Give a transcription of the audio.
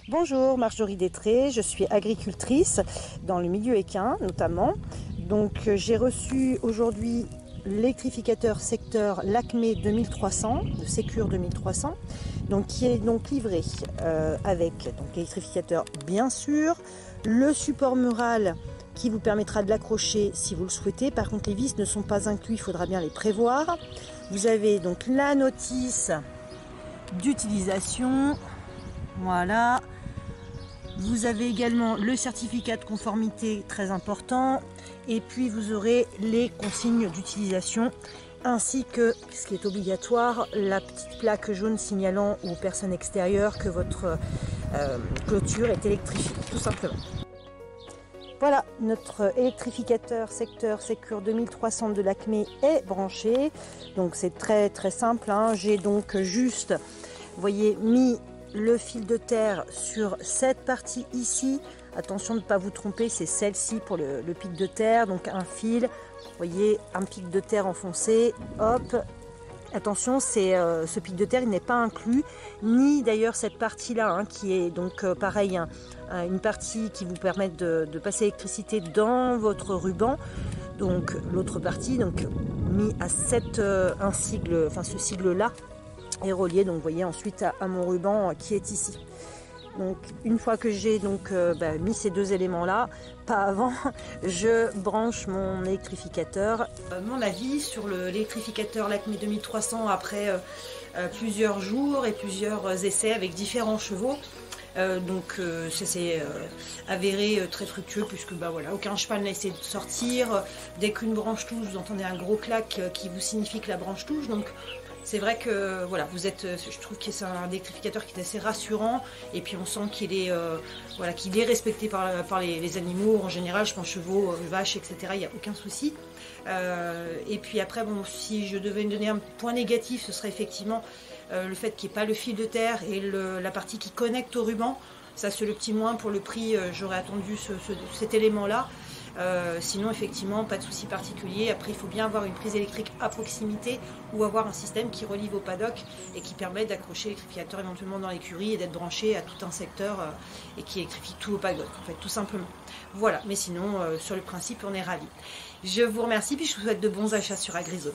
Bonjour, Marjorie Détré, je suis agricultrice dans le milieu équin notamment. Donc j'ai reçu aujourd'hui l'électrificateur secteur Lakmé 2300, de Secure 2300, donc qui est donc livré avec l'électrificateur bien sûr, le support mural qui vous permettra de l'accrocher si vous le souhaitez. Par contre les vis ne sont pas inclus, il faudra bien les prévoir. Vous avez donc la notice d'utilisation, voilà. Vous avez également le certificat de conformité, très important, et puis vous aurez les consignes d'utilisation ainsi que, ce qui est obligatoire, la petite plaque jaune signalant aux personnes extérieures que votre clôture est électrifiée, tout simplement. Voilà, notre électrificateur secteur Secure 2300 de Lakmé est branché, donc c'est très très simple, hein. J'ai donc juste, vous voyez, mis le fil de terre sur cette partie ici. Attention de ne pas vous tromper, c'est celle-ci pour le pic de terre. Donc un fil, vous voyez, un pic de terre enfoncé, hop. Attention, ce pic de terre, il n'est pas inclus, ni d'ailleurs cette partie-là, hein, qui est donc pareil, hein, une partie qui vous permet de passer l'électricité dans votre ruban. Donc l'autre partie, donc mis à un sigle, enfin ce sigle-là, est relié, donc vous voyez, ensuite à mon ruban qui est ici. Donc une fois que j'ai donc mis ces deux éléments là, pas avant, je branche mon électrificateur. Mon avis sur l'électrificateur Lakmé 2300 après plusieurs jours et plusieurs essais avec différents chevaux. Ça s'est avéré très fructueux puisque voilà, aucun cheval n'a essayé de sortir. Dès qu'une branche touche, vous entendez un gros clac qui vous signifie que la branche touche. Donc c'est vrai que voilà, je trouve que c'est un électrificateur qui est assez rassurant, et puis on sent qu'il est, qu'il est respecté par les animaux en général, je pense chevaux, vaches, etc. Il n'y a aucun souci. Et puis après, bon, si je devais donner un point négatif, ce serait effectivement le fait qu'il n'y ait pas le fil de terre et la partie qui connecte au ruban. Ça, c'est le petit moins. Pour le prix, j'aurais attendu cet élément-là. Sinon, effectivement, pas de souci particulier. Après, il faut bien avoir une prise électrique à proximité ou avoir un système qui relie vos paddocks et qui permet d'accrocher l'électrificateur éventuellement dans l'écurie et d'être branché à tout un secteur et qui électrifie tout vos paddocks, en fait, tout simplement. Voilà, mais sinon, sur le principe, on est ravis. Je vous remercie, puis je vous souhaite de bons achats sur AgriZone.